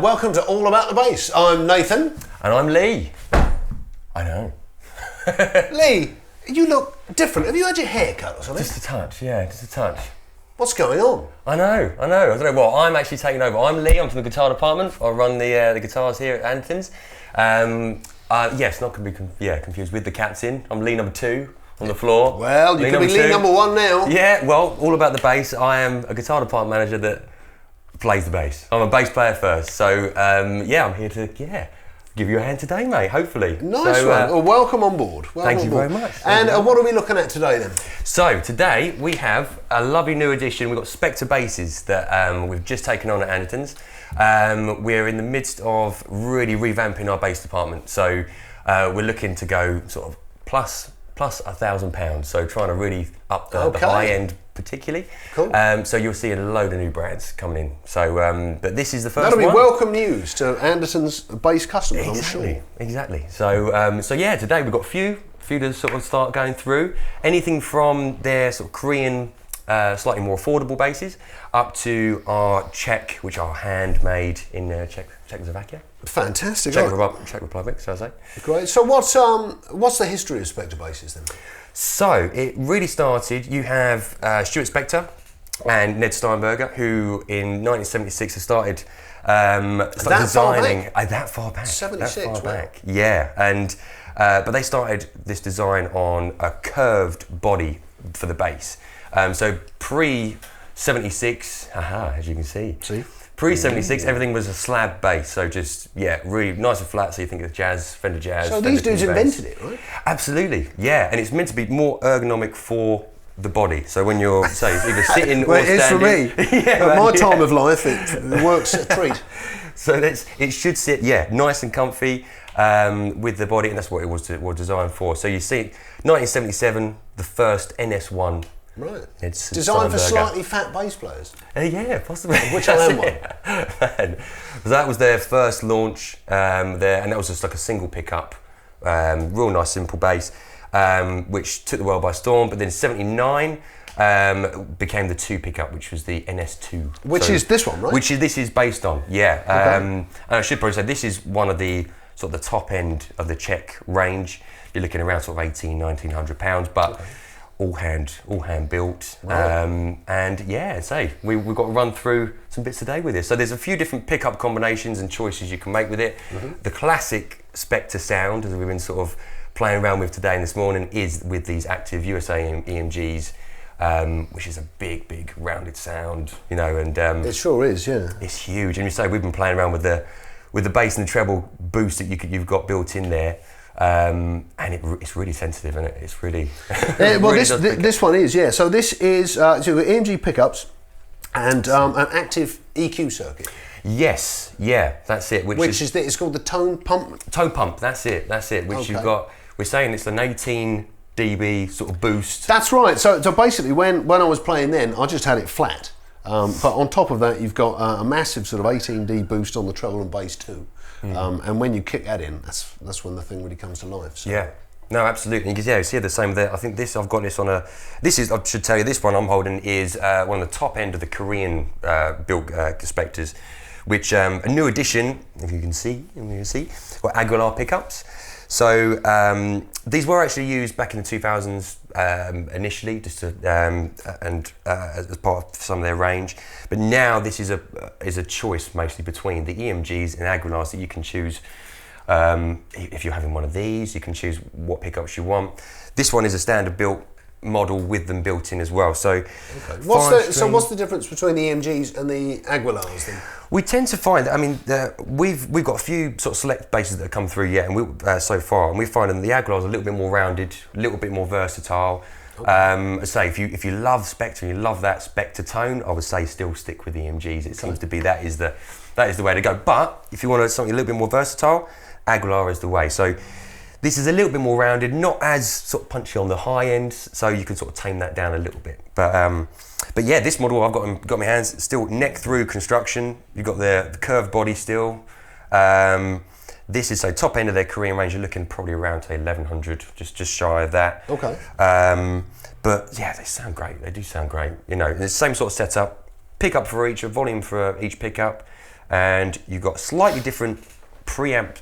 Welcome to All About the Bass. I'm Nathan. And I'm Lee. I know. Lee, you look different. Have you had your hair cut or something? Just a touch, yeah, just a touch. What's going on? I know. I don't know. Well, I'm actually taking over. I'm Lee, I'm from the guitar department. I run the guitars here at Andertons. Yes, not going to be confused with the captain. I'm Lee number 2 on the floor. Well, you could be Lee number 1 now. Yeah, well, all about the bass. I am a guitar department manager that plays the bass. I'm a bass player first, so I'm here to give you a hand today, mate. Hopefully. Nice one. Well, welcome on board. Thank you very much. And what are we looking at today then? So today we have a lovely new addition. We've got Spectre basses that we've just taken on at Andertons. We're in the midst of really revamping our bass department, so we're looking to go sort of plus £1,000. So trying to really up the high end. Particularly. Cool. So you'll see a load of new brands coming in. So, but this is the first That'll be one. welcome news to Anderton's base customers, Exactly, I'm sure. Exactly. So yeah, today we've got a few to sort of start going through. Anything from their sort of Korean, slightly more affordable basses, up to our Czech, which are handmade in Czechoslovakia. Fantastic. Czech Republic, so I say. Great. So what's the history of Spectre basses then? So it really started, you have Stuart Spector and Ned Steinberger, who in 1976 started designing. That far back? 76, that far wow. back. Yeah, and but they started this design on a curved body for the bass. So pre-76, as you can see. Pre-76, everything was a slab bass, so just, really nice and flat, so you think of Fender Jazz. So these dudes invented it, right? Absolutely, yeah, and it's meant to be more ergonomic for the body. So when you're, say, either sitting or standing. It is for me. At my time of life, it works a treat. So it should sit, nice and comfy with the body, and that's what it was designed for. So you see, 1977, the first NS1. Right. It's designed for slightly fat bass players. Yeah, possibly. Which I am one. So that was their first launch there, and that was just like a single pickup, real nice simple bass, which took the world by storm. But then '79 became the 2 pickup, which was the NS2. Which is this one, right? This is based on, yeah. Okay. And I should probably say this is one of the sort of the top end of the Czech range. You're looking around sort of £1,900, but. Okay. All hand built, right. And we've got to run through some bits today with this. So there's a few different pickup combinations and choices you can make with it. Mm-hmm. The classic Spectre sound, as we've been sort of playing around with today and this morning, is with these active USA EMGs, which is a big rounded sound, and it sure is, yeah. It's huge, and you say we've been playing around with the bass and the treble boost that you've got built in there. And it's really sensitive, and it's really. Well, this one is, yeah. So this is so EMG pickups and an active EQ circuit. Yes, yeah, that's it. Which is it's called the tone pump. Tone pump. That's it. Which you've got. We're saying it's an 18 dB sort of boost. That's right. So basically, when I was playing then, I just had it flat. But on top of that, you've got a massive sort of 18 dB boost on the treble and bass too. And when you kick that in, that's when the thing really comes to life. So. Yeah, no, absolutely. You see the same there. I think I've got this on I should tell you, this one I'm holding is one of the top end of the Korean built Spectres, which a new addition, if you can see, got Aguilar pickups. So these were actually used back in the 2000s initially, just to, as part of some of their range. But now this is a choice mostly between the EMGs and Aguilars that you can choose If you're having one of these, you can choose what pickups you want. This one is a standard built model with them built in as well. So, what's the difference between the EMGs and the Aguilars then? We tend to find, I mean, we've got a few sort of select bases that have come through yet, and so far, and we find that the Aguilars are a little bit more rounded, a little bit more versatile. Okay. I say if you love Spectre and you love that Spectre tone, I would say still stick with the EMGs. It seems to be that is the way to go. But if you want something a little bit more versatile, Aguilar is the way. So this is a little bit more rounded, not as sort of punchy on the high end, so you can sort of tame that down a little bit. But yeah, this model I've got in my hands, still neck through construction. You've got the curved body still. This is top end of their Korean range. You're looking probably around to 1100, just shy of that. Okay. But yeah, they sound great. They do sound great. You know, it's the same sort of setup. Pickup for each, a volume for each pickup, and you've got slightly different preamp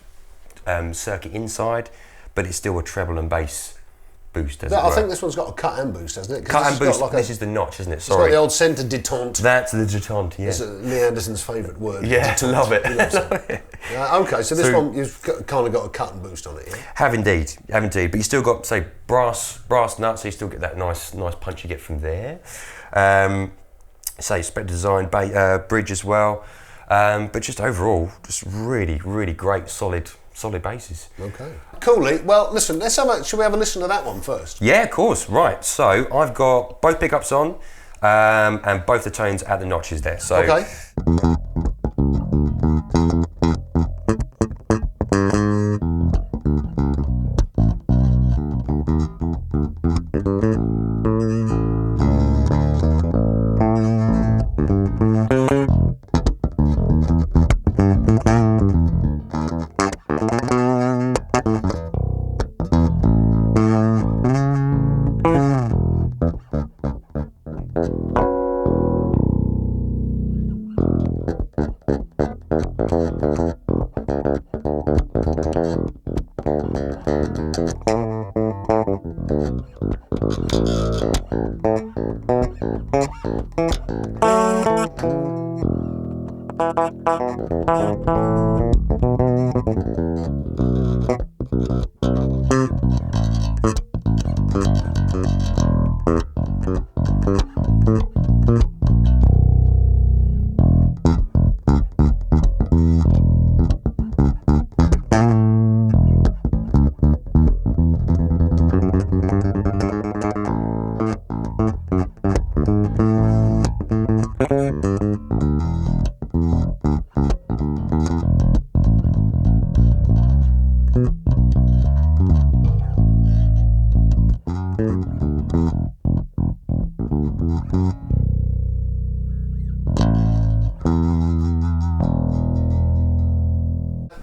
circuit inside, but it's still a treble and bass boost. I think this one's got a cut and boost, hasn't it? Cut and boost. This is the notch, isn't it? Sorry. It's got the old centre détente. That's the détente. Yeah. It's Lee Anderton's favourite word. Yeah, détente. love it. He loves it. Okay, so this one you've kind of got a cut and boost on it. Yeah? Have indeed. But you still got say brass nuts, so you still get that nice punch you get from there. Say Spectre design bridge as well. But just overall, just really, really great, solid bases. Okay. Cool, Lee. Well, listen, shall we have a listen to that one first? Yeah, of course. Right. So I've got both pickups on, and both the tones at the notches there. So. Okay.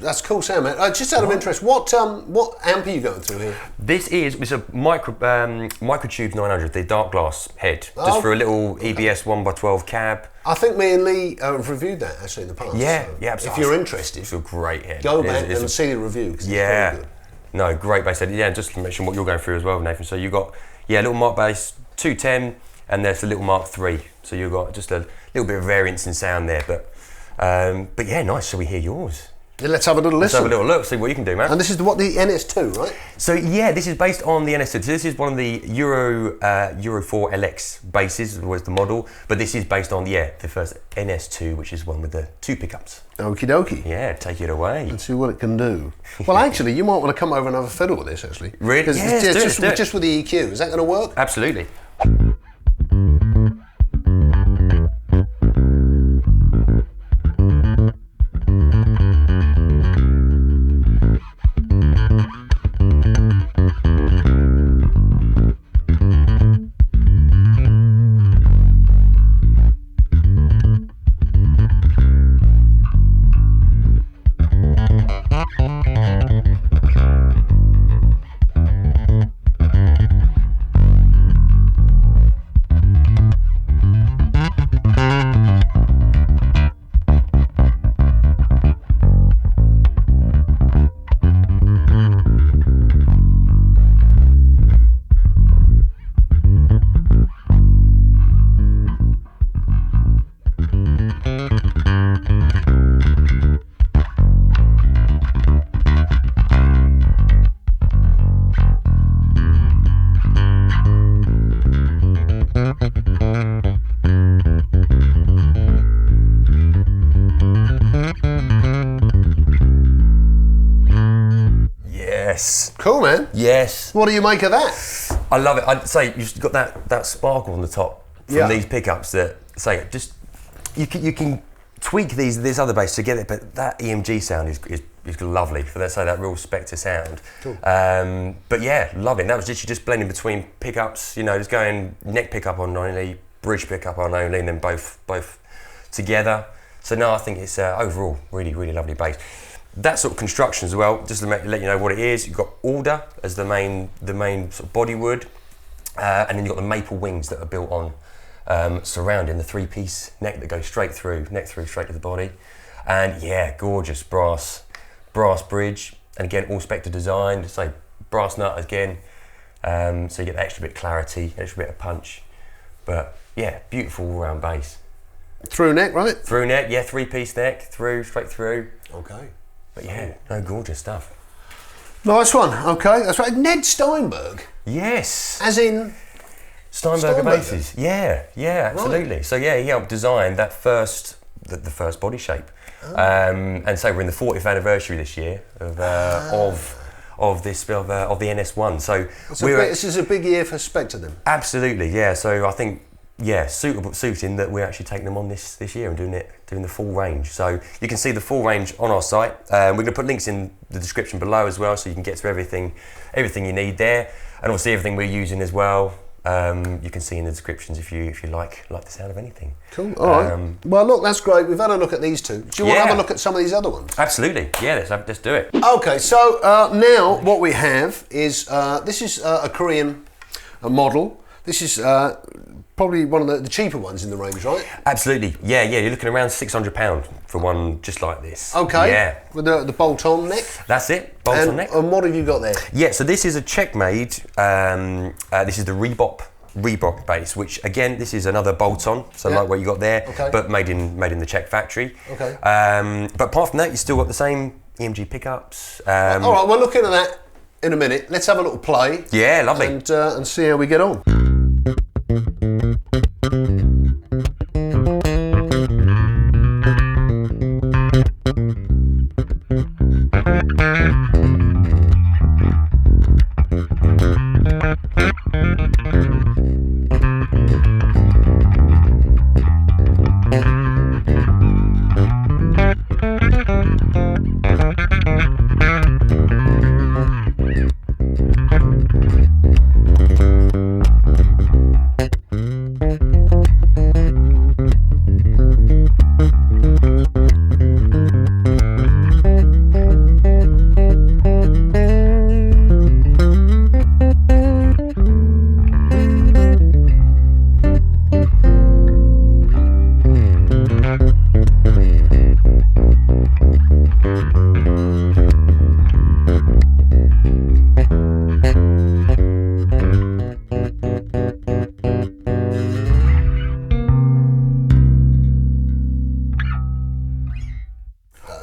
That's cool sound, man. Just out of interest, what amp are you going through here? It's a Microtube 900, the dark glass head, just for a little EBS 1x12 cab. I think me and Lee have reviewed that actually in the past. Yeah, so yeah. If you're interested, it's a great head. Go back and see the review. Cause yeah, it's very good. No, great bass head. Yeah, just to mention what you're going through as well, Nathan. So you got little Mark bass 210, and there's a little Mark 3. So you've got just a little bit of variance in sound there, but yeah, nice. Shall we hear yours? Yeah, let's have a little listen. Let's have a little look, see what you can do, man. And this is the NS2, right? So yeah, this is based on the NS2. So this is one of the Euro 4 LX bases, was the model, but this is based on the first NS2, which is one with the 2 pickups. Okie dokie. Yeah, take it away. Let's see what it can do. Well, actually, you might want to come over and have a fiddle with this, actually. Really? Yeah, just with the EQ. Is that going to work? Absolutely. Yes. Cool, man. Yes. What do you make of that? I love it. I'd say you've got that sparkle on the top from these pickups that say just you can tweak these other bass to get it, but that EMG sound is lovely for that real Spectre sound. Cool. But yeah, love it. And that was literally just blending between pickups, just going neck pickup on only, bridge pickup on only, and then both together. So no, I think it's overall really, really lovely bass. That sort of construction as well, just to let you know what it is. You've got alder as the main sort of body wood, and then you've got the maple wings that are built on surrounding the three-piece neck that goes straight through straight to the body. And yeah, gorgeous brass bridge, and again all Spectre designed, say brass nut again, so you get the extra bit of clarity, extra bit of punch. But yeah, beautiful all-round bass. Through neck, right? Through neck, yeah, three-piece neck, straight through. Okay. But yeah, no, gorgeous stuff. Nice one. Okay, that's right. Ned Steinberg. Yes. As in Steinberger basses. Yeah, absolutely. Right. So yeah, he helped design that the first body shape. And so we're in the 40th anniversary this year of the NS1. So this is a big year for Spectre then. Absolutely, yeah. So I think suiting that we're actually taking them on this year and doing the full range. So you can see the full range on our site. We're going to put links in the description below as well, so you can get to everything you need there, and obviously everything we're using as well. You can see in the descriptions if you like the sound of anything. Cool. All right. Well, look, that's great. We've had a look at these two. Do you want to have a look at some of these other ones? Absolutely. Yeah. Let's do it. Okay. So now what we have is this is a Korean model. This is probably one of the cheaper ones in the range, right? Absolutely. Yeah. You're looking around £600 for one just like this. Okay. Yeah. With the bolt-on neck. That's it. Bolt-on neck. And what have you got there? Yeah. So this is a Czech-made. This is the Reebok bass, which again, this is another bolt-on, so like what you got there, but made in the Czech factory. Okay. But apart from that, you still got the same EMG pickups. All right. We're looking at that in a minute. Let's have a little play. Yeah, lovely. And see how we get on.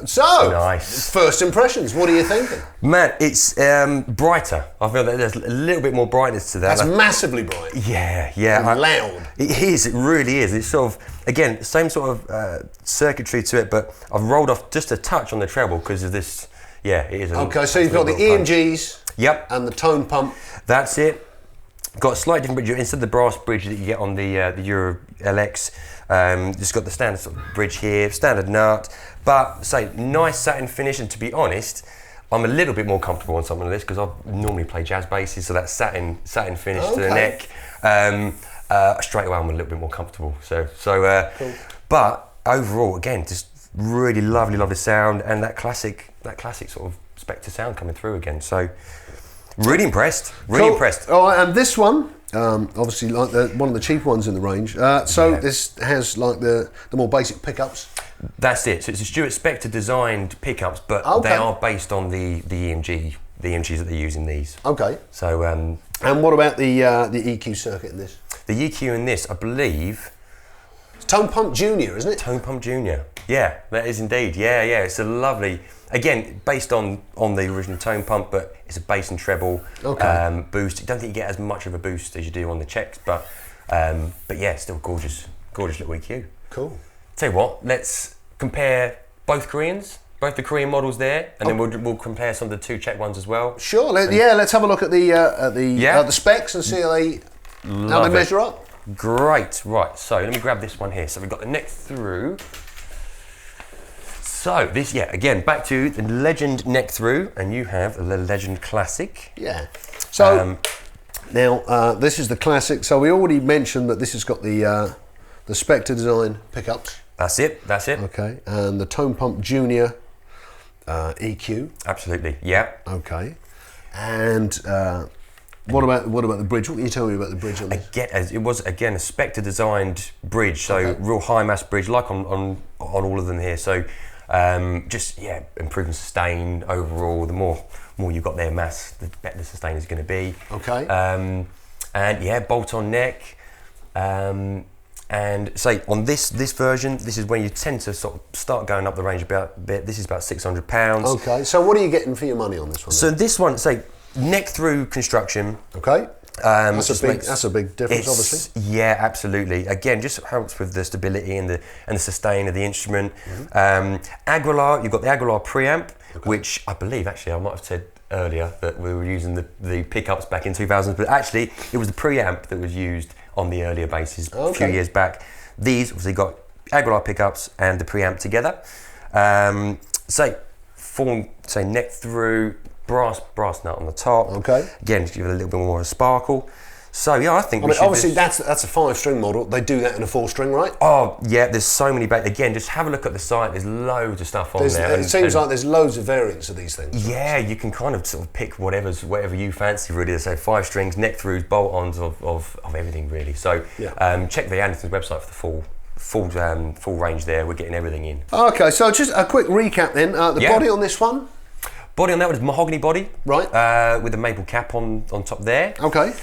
So, nice. First impressions, what are you thinking? Man, it's brighter. I feel that there's a little bit more brightness to that. That's massively bright. Yeah. And loud. It is, it really is. It's sort of, again, same sort of circuitry to it, but I've rolled off just a touch on the treble because of this, it is. Okay, so you've got the EMGs. Yep. And the tone pump. That's it. Got a slight different bridge. Instead of the brass bridge that you get on the Euro LX, just got the standard sort of bridge here, standard nut, but say nice satin finish. And to be honest, I'm a little bit more comfortable on something like this because I normally play jazz basses, so that satin finish to the neck. Straight away, I'm a little bit more comfortable. So cool. But overall, again, just really lovely sound, and that classic sort of Spectre sound coming through again. So. Really impressed. Really impressed. All right, and this one, obviously, like one of the cheaper ones in the range. This has like the more basic pickups. That's it. So it's a Stuart Spectre designed pickups, but they are based on the EMGs that they use in these. Okay. So and what about the EQ circuit in this? The EQ in this, I believe. It's Tone Pump Junior, isn't it? Tone Pump Junior. Yeah, that is indeed. Yeah. It's a lovely. Again, based on the original Tone Pump, but it's a bass and treble boost. I don't think you get as much of a boost as you do on the Czechs, but yeah, still gorgeous little EQ. Cool. Tell you what, let's compare both Koreans both the Korean models there, and then we'll compare some of the two Czech ones as well. Sure. Let's have a look at the specs and see how they measure up. Great. Right. So let me grab this one here. So we've got the neck through. So this, again, back to the Legend neck through, and you have the Legend Classic. Yeah. So now this is the Classic. So we already mentioned that this has got the Spectre design pickups. That's it. Okay. And the Tone Pump Junior EQ. Absolutely. Yeah. Okay. And what about the bridge? What can you tell me about the bridge on this? Again, it was a Spectre designed bridge, so real high mass bridge, like on all of them here. So just improving sustain overall. The more you've got their mass, the better the sustain is going to be. Okay. And bolt on neck. And say on this version, this is when you tend to sort of start going up the range a bit. This is about £600. Okay. So what are you getting for your money on this one? So this one, say neck through construction. Okay. That's a big difference, obviously. Yeah, absolutely. Again, just helps with the stability and the sustain of the instrument. Aguilar, you've got the Aguilar preamp, which I believe actually I might have said earlier that we were using the pickups back in 2000, but actually it was the preamp that was used on the earlier bases a few years back. These obviously got Aguilar pickups and the preamp together. Say neck through, brass nut on the top. Okay. Again, to give it a little bit more of a sparkle. So I think obviously that's a 5-string model. They do that in a 4-string, right? Oh yeah, there's so many. Again, just have a look at the site. There's loads of stuff on there. It seems like there's loads of variants of these things. Yeah, you can kind of sort of pick whatever you fancy really. So 5 strings, neck throughs, bolt-ons of everything really. So check the Andertons website for the full range there. We're getting everything in. Okay, so just a quick recap then. The body on this one. Body on that one is mahogany body, right? With a maple cap on top there. Okay.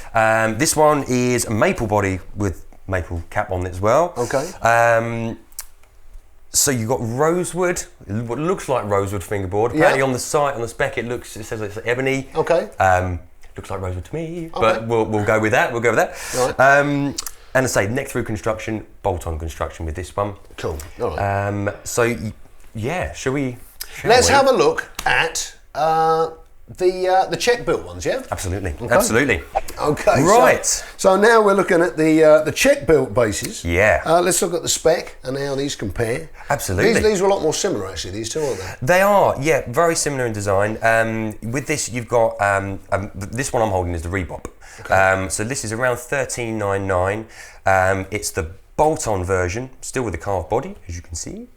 This one is a maple body with maple cap on it as well. Okay. So you've got rosewood, what looks like rosewood fingerboard. Apparently on the site, on the spec, it says it's ebony. Okay. Looks like rosewood to me, but we'll go with that. Right. And I say neck through construction, bolt on construction with this one. Cool. All right. Shall we? Let's have a look at the Czech built ones, yeah? Absolutely. Okay. Absolutely. Okay. Right. So now we're looking at the Czech built bases. Yeah. Let's look at the spec and how these compare. Absolutely. These are a lot more similar actually, these two, aren't they? They are, yeah, very similar in design. With this you've got, this one I'm holding is the Rebop. Okay. So this is around $13.99. It's the bolt-on version, still with the carved body, as you can see,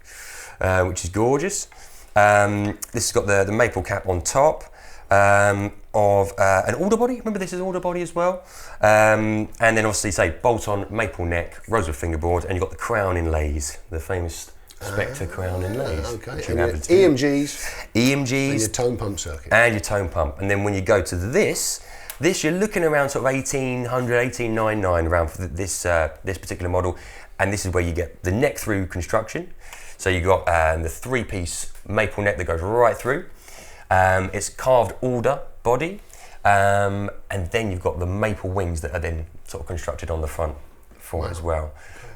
which is gorgeous. This has got the maple cap on top of an alder body. Remember, this is alder body as well. And then obviously, say bolt-on maple neck, rosewood fingerboard, and you've got the crown inlays, the famous Spectre crown inlays. Okay. And your EMGs. And your tone pump circuit. And your tone pump. And then when you go to this you're looking around sort of $1,800, $1,899 around for this particular model. And this is where you get the neck through construction. So you've got the 3-piece maple neck that goes right through. It's carved alder body. And then you've got the maple wings that are then sort of constructed on the front for it as well.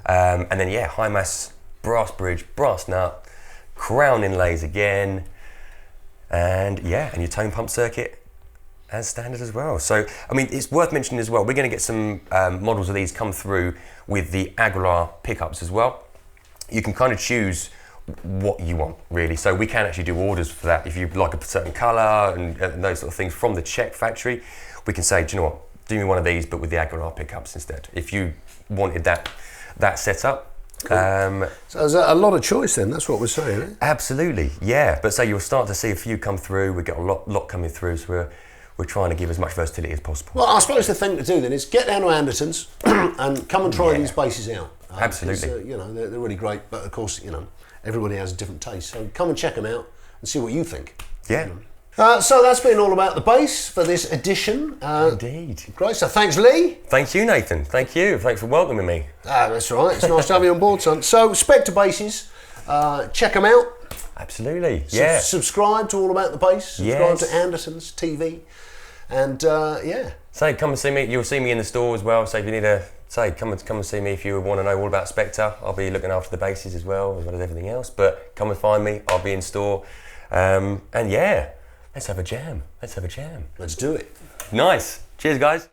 And then, high mass brass bridge, brass nut, crown inlays again. And your tone pump circuit as standard as well. So, I mean, it's worth mentioning as well, we're going to get some models of these come through with the Aguilar pickups as well. You can kind of choose what you want, really. So we can actually do orders for that. If you like a certain colour and those sort of things from the Czech factory, we can say, do you know what, do me one of these, but with the Aguilar pickups instead. If you wanted that setup. Cool. So there's a lot of choice then, that's what we're saying, eh? Absolutely, yeah. But so you'll start to see a few come through. We've got a lot coming through, so we're trying to give as much versatility as possible. Well, I suppose the thing to do then is get down to Andertons and come and try these bases out. Absolutely. They're really great, but of course, everybody has a different taste. So come and check them out and see what you think. Yeah. So that's been all about the bass for this edition. Indeed. Great. So thanks, Lee. Thank you, Nathan. Thank you. Thanks for welcoming me. That's all right. It's nice to have you on board, son. So Spectre basses, check them out. Absolutely. Subscribe to All About the Bass. Subscribe to Andertons TV. And So come and see me. You'll see me in the store as well. So if you need come and see me if you want to know all about Spectre. I'll be looking after the basses as well as everything else. But come and find me. I'll be in store. And yeah, let's have a jam. Let's have a jam. Let's do it. Nice. Cheers, guys.